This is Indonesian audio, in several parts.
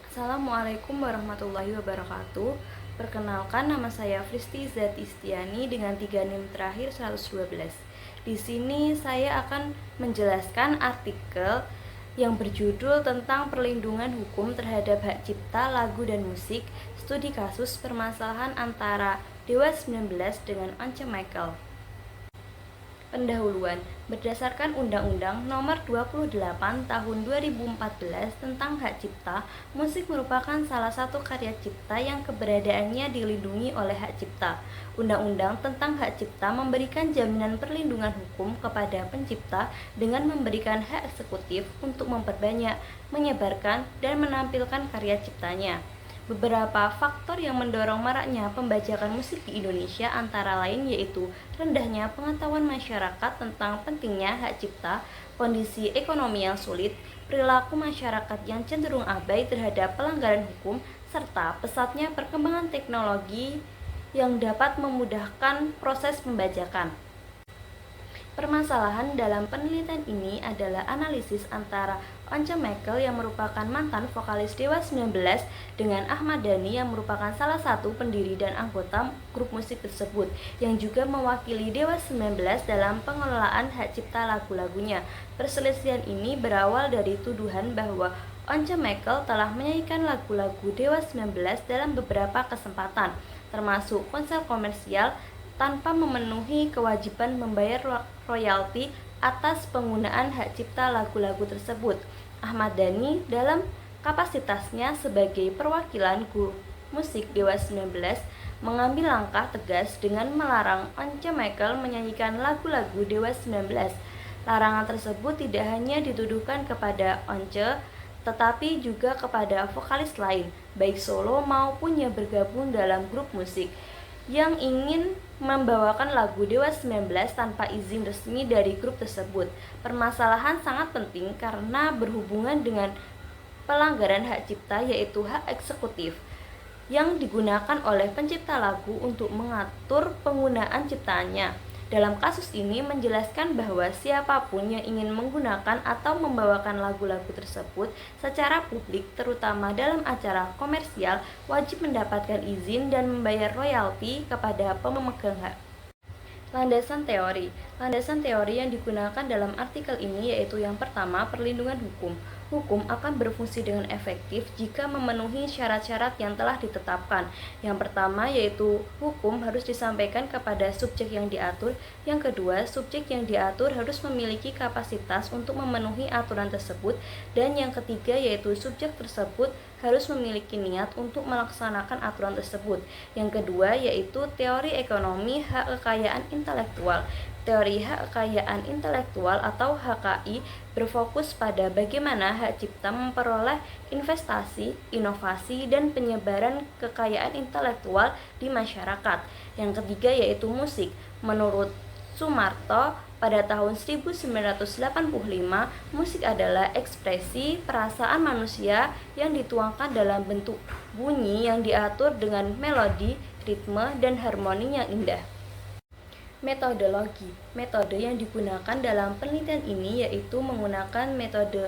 Assalamualaikum warahmatullahi wabarakatuh. Perkenalkan, nama saya Fristi Zat Istiani dengan 3 NIM terakhir 112. Di sini saya akan menjelaskan artikel yang berjudul tentang perlindungan hukum terhadap hak cipta lagu dan musik, studi kasus permasalahan antara Dewa 19 dengan Once Michael. Pendahuluan. Berdasarkan Undang-Undang Nomor 28 Tahun 2014 tentang Hak Cipta, musik merupakan salah satu karya cipta yang keberadaannya dilindungi oleh hak cipta. Undang-Undang tentang Hak Cipta memberikan jaminan perlindungan hukum kepada pencipta dengan memberikan hak eksekutif untuk memperbanyak, menyebarkan, dan menampilkan karya ciptanya. Beberapa faktor yang mendorong maraknya pembajakan musik di Indonesia antara lain yaitu rendahnya pengetahuan masyarakat tentang pentingnya hak cipta, kondisi ekonomi yang sulit, perilaku masyarakat yang cenderung abai terhadap pelanggaran hukum, serta pesatnya perkembangan teknologi yang dapat memudahkan proses pembajakan. Permasalahan dalam penelitian ini adalah analisis antara Once Michael yang merupakan mantan vokalis Dewa 19 dengan Ahmad Dhani yang merupakan salah satu pendiri dan anggota grup musik tersebut yang juga mewakili Dewa 19 dalam pengelolaan hak cipta lagu-lagunya. Perselisihan ini berawal dari tuduhan bahwa Once Michael telah menyanyikan lagu-lagu Dewa 19 dalam beberapa kesempatan, termasuk konser komersial, tanpa memenuhi kewajiban membayar royalti atas penggunaan hak cipta lagu-lagu tersebut. Ahmad Dhani dalam kapasitasnya sebagai perwakilan grup musik Dewa 19 mengambil langkah tegas dengan melarang Once Michael menyanyikan lagu-lagu Dewa 19. Larangan tersebut tidak hanya dituduhkan kepada Once, tetapi juga kepada vokalis lain, baik solo maupun yang bergabung dalam grup musik, yang ingin membawakan lagu Dewa 19 tanpa izin resmi dari grup tersebut. Permasalahan sangat penting karena berhubungan dengan pelanggaran hak cipta, yaitu hak eksekutif yang digunakan oleh pencipta lagu untuk mengatur penggunaan ciptaannya. Dalam kasus ini menjelaskan bahwa siapapun yang ingin menggunakan atau membawakan lagu-lagu tersebut secara publik, terutama dalam acara komersial, wajib mendapatkan izin dan membayar royalti kepada pemegang hak. Landasan teori. Landasan teori yang digunakan dalam artikel ini yaitu yang pertama, perlindungan hukum. Hukum akan berfungsi dengan efektif jika memenuhi syarat-syarat yang telah ditetapkan. Yang pertama yaitu hukum harus disampaikan kepada subjek yang diatur. Yang kedua, subjek yang diatur harus memiliki kapasitas untuk memenuhi aturan tersebut. Dan yang ketiga yaitu subjek tersebut harus memiliki niat untuk melaksanakan aturan tersebut. Yang kedua yaitu teori ekonomi hak kekayaan intelektual. Teori hak kekayaan intelektual atau HKI berfokus pada bagaimana hak cipta memperoleh investasi, inovasi, dan penyebaran kekayaan intelektual di masyarakat. Yang ketiga yaitu musik. Menurut Sumarto, pada tahun 1985, musik adalah ekspresi perasaan manusia yang dituangkan dalam bentuk bunyi yang diatur dengan melodi, ritme, dan harmoni yang indah. Metodologi. Metode yang digunakan dalam penelitian ini yaitu menggunakan metode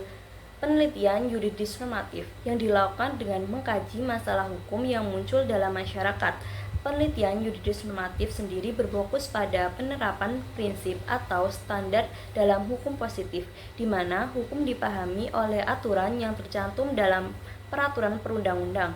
penelitian yuridis normatif yang dilakukan dengan mengkaji masalah hukum yang muncul dalam masyarakat. Penelitian yuridis normatif sendiri berfokus pada penerapan prinsip atau standar dalam hukum positif, di mana hukum dipahami oleh aturan yang tercantum dalam peraturan perundang-undang.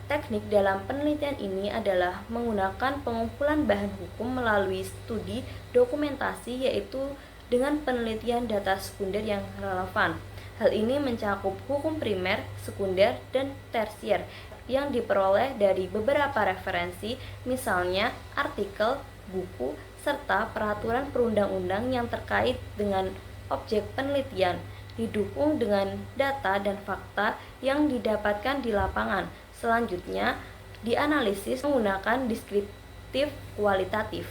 Teknik dalam penelitian ini adalah menggunakan pengumpulan bahan hukum melalui studi dokumentasi, yaitu dengan penelitian data sekunder yang relevan. Hal ini mencakup hukum primer, sekunder, dan tersier yang diperoleh dari beberapa referensi, misalnya artikel, buku, serta peraturan perundang-undang yang terkait dengan objek penelitian, didukung dengan data dan fakta yang didapatkan di lapangan. Selanjutnya, dianalisis menggunakan deskriptif kualitatif.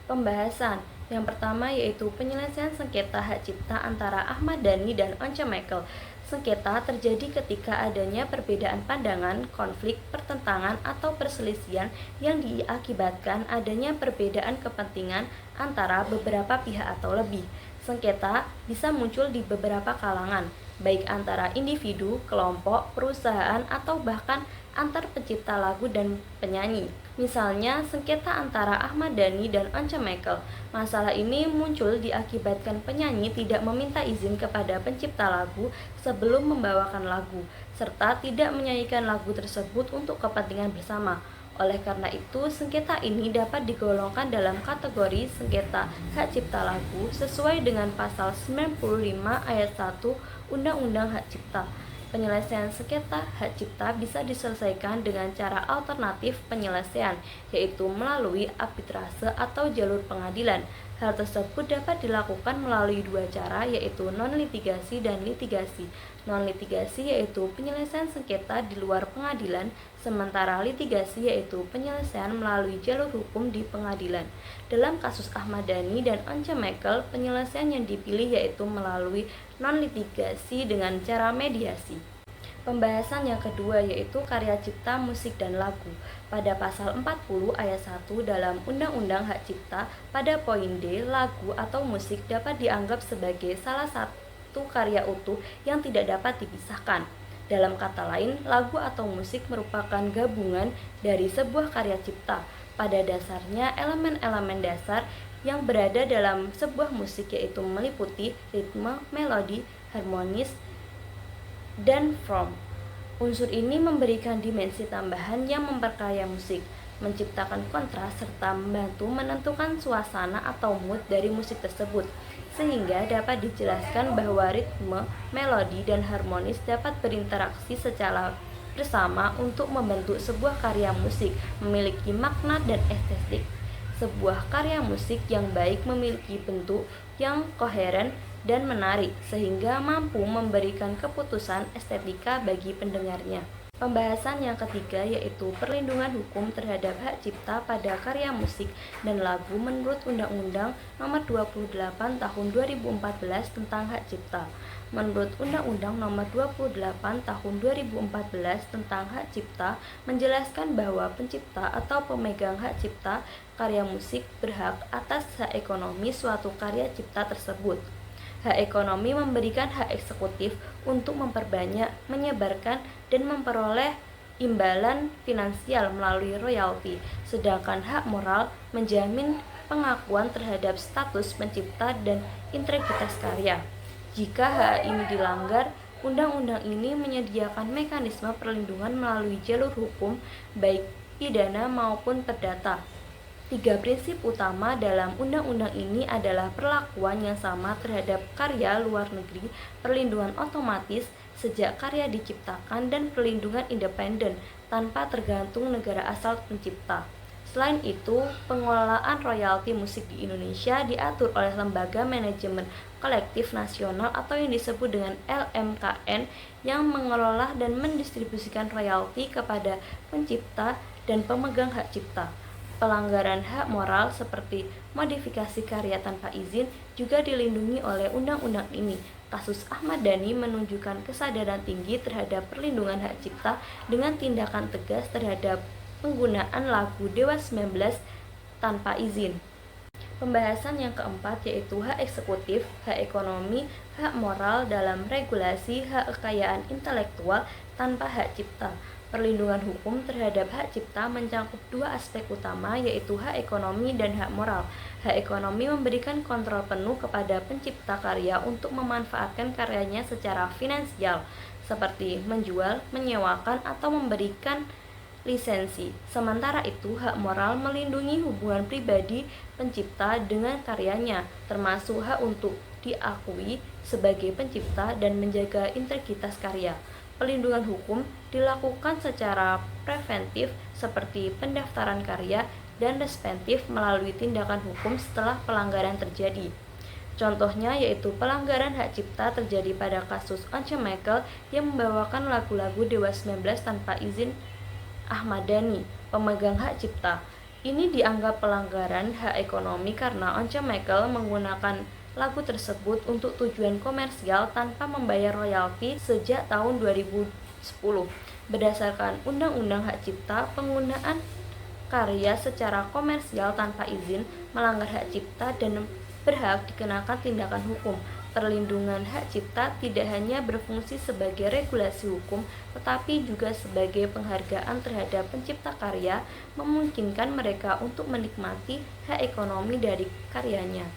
Pembahasan. Yang pertama yaitu penyelesaian sengketa hak cipta antara Ahmad Dhani dan Once Michael. Sengketa terjadi ketika adanya perbedaan pandangan, konflik, pertentangan, atau perselisihan yang diakibatkan adanya perbedaan kepentingan antara beberapa pihak atau lebih. Sengketa bisa muncul di beberapa kalangan, baik antara individu, kelompok, perusahaan, atau bahkan antar pencipta lagu dan penyanyi. Misalnya, sengketa antara Ahmad Dhani dan Once Mekel. Masalah ini muncul diakibatkan penyanyi tidak meminta izin kepada pencipta lagu sebelum membawakan lagu, serta tidak menyanyikan lagu tersebut untuk kepentingan bersama. Oleh karena itu, sengketa ini dapat digolongkan dalam kategori sengketa hak cipta lagu sesuai dengan pasal 95 ayat 1 Undang-Undang Hak Cipta. Penyelesaian sengketa hak cipta bisa diselesaikan dengan cara alternatif penyelesaian, yaitu melalui arbitrase atau jalur pengadilan. Hal tersebut dapat dilakukan melalui dua cara, yaitu non-litigasi dan litigasi. Non-litigasi yaitu penyelesaian sengketa di luar pengadilan, sementara litigasi yaitu penyelesaian melalui jalur hukum di pengadilan. Dalam kasus Ahmad Dhani dan Once Mekel, penyelesaian yang dipilih yaitu melalui non-litigasi dengan cara mediasi. Pembahasan yang kedua yaitu karya cipta musik dan lagu. Pada pasal 40 ayat 1 dalam Undang-Undang Hak Cipta, pada poin D, lagu atau musik dapat dianggap sebagai salah satu karya utuh yang tidak dapat dipisahkan. Dalam kata lain, lagu atau musik merupakan gabungan dari sebuah karya cipta. Pada dasarnya, elemen-elemen dasar yang berada dalam sebuah musik yaitu meliputi ritme, melodi, harmonis, dan form. Unsur ini memberikan dimensi tambahan yang memperkaya musik, menciptakan kontras, serta membantu menentukan suasana atau mood dari musik tersebut, sehingga dapat dijelaskan bahwa ritme, melodi, dan harmonis dapat berinteraksi secara bersama untuk membentuk sebuah karya musik memiliki makna dan estetik. Sebuah karya musik yang baik memiliki bentuk yang koheren dan menarik, sehingga mampu memberikan keputusan estetika bagi pendengarnya. Pembahasan yang ketiga yaitu perlindungan hukum terhadap hak cipta pada karya musik dan lagu menurut Undang-Undang Nomor 28 Tahun 2014 tentang Hak Cipta. Menurut Undang-Undang Nomor 28 Tahun 2014 tentang Hak Cipta menjelaskan bahwa pencipta atau pemegang hak cipta karya musik berhak atas hak ekonomi suatu karya cipta tersebut. Hak ekonomi memberikan hak eksekutif untuk memperbanyak, menyebarkan, dan memperoleh imbalan finansial melalui royalti, sedangkan hak moral menjamin pengakuan terhadap status pencipta dan integritas karya. Jika hak ini dilanggar, undang-undang ini menyediakan mekanisme perlindungan melalui jalur hukum, baik pidana maupun perdata. Tiga prinsip utama dalam undang-undang ini adalah perlakuan yang sama terhadap karya luar negeri, perlindungan otomatis sejak karya diciptakan, dan perlindungan independen tanpa tergantung negara asal pencipta. Selain itu, pengelolaan royalti musik di Indonesia diatur oleh Lembaga Manajemen Kolektif Nasional atau yang disebut dengan LMKN yang mengelola dan mendistribusikan royalti kepada pencipta dan pemegang hak cipta. Pelanggaran hak moral seperti modifikasi karya tanpa izin juga dilindungi oleh undang-undang ini. Kasus Ahmad Dhani menunjukkan kesadaran tinggi terhadap perlindungan hak cipta dengan tindakan tegas terhadap penggunaan lagu Dewa 19 tanpa izin. Pembahasan yang keempat yaitu hak eksekutif, hak ekonomi, hak moral dalam regulasi hak kekayaan intelektual tanpa hak cipta. Perlindungan hukum terhadap hak cipta mencakup dua aspek utama yaitu hak ekonomi dan hak moral. Hak ekonomi memberikan kontrol penuh kepada pencipta karya untuk memanfaatkan karyanya secara finansial, seperti menjual, menyewakan, atau memberikan lisensi. Sementara itu, hak moral melindungi hubungan pribadi pencipta dengan karyanya, termasuk hak untuk diakui sebagai pencipta dan menjaga integritas karya. Pelindungan hukum dilakukan secara preventif seperti pendaftaran karya dan respensif melalui tindakan hukum setelah pelanggaran terjadi. Contohnya yaitu pelanggaran hak cipta terjadi pada kasus Once Mekel yang membawakan lagu-lagu Dewa 19 tanpa izin Ahmad Dhani, pemegang hak cipta. Ini dianggap pelanggaran hak ekonomi karena Once Mekel menggunakan lagu tersebut untuk tujuan komersial tanpa membayar royalti sejak tahun 2010. Berdasarkan Undang-Undang Hak Cipta, penggunaan karya secara komersial tanpa izin melanggar hak cipta dan berhak dikenakan tindakan hukum. Perlindungan hak cipta tidak hanya berfungsi sebagai regulasi hukum, tetapi juga sebagai penghargaan terhadap pencipta karya, memungkinkan mereka untuk menikmati hak ekonomi dari karyanya.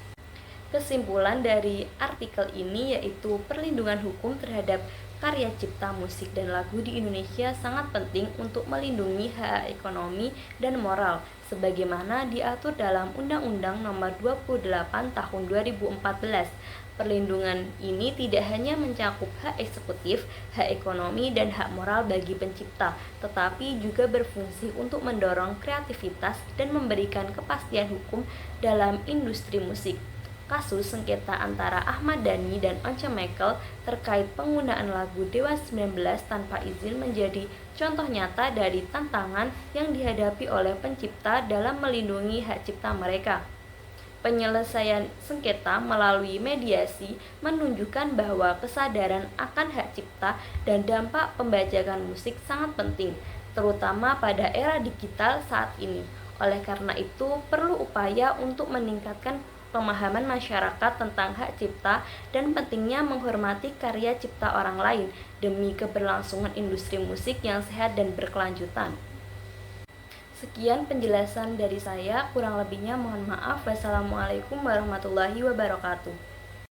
Kesimpulan dari artikel ini yaitu perlindungan hukum terhadap karya cipta musik dan lagu di Indonesia sangat penting untuk melindungi hak ekonomi dan moral sebagaimana diatur dalam Undang-Undang Nomor 28 Tahun 2014. Perlindungan ini tidak hanya mencakup hak eksekutif, hak ekonomi, dan hak moral bagi pencipta, tetapi juga berfungsi untuk mendorong kreativitas dan memberikan kepastian hukum dalam industri musik. Kasus sengketa antara Ahmad Dhani dan Once Michael terkait penggunaan lagu Dewa 19 tanpa izin menjadi contoh nyata dari tantangan yang dihadapi oleh pencipta dalam melindungi hak cipta mereka. Penyelesaian sengketa melalui mediasi menunjukkan bahwa kesadaran akan hak cipta dan dampak pembajakan musik sangat penting, terutama pada era digital saat ini. Oleh karena itu, perlu upaya untuk meningkatkan pemahaman masyarakat tentang hak cipta dan pentingnya menghormati karya cipta orang lain demi keberlangsungan industri musik yang sehat dan berkelanjutan. Sekian penjelasan dari saya, kurang lebihnya mohon maaf. Wassalamualaikum warahmatullahi wabarakatuh.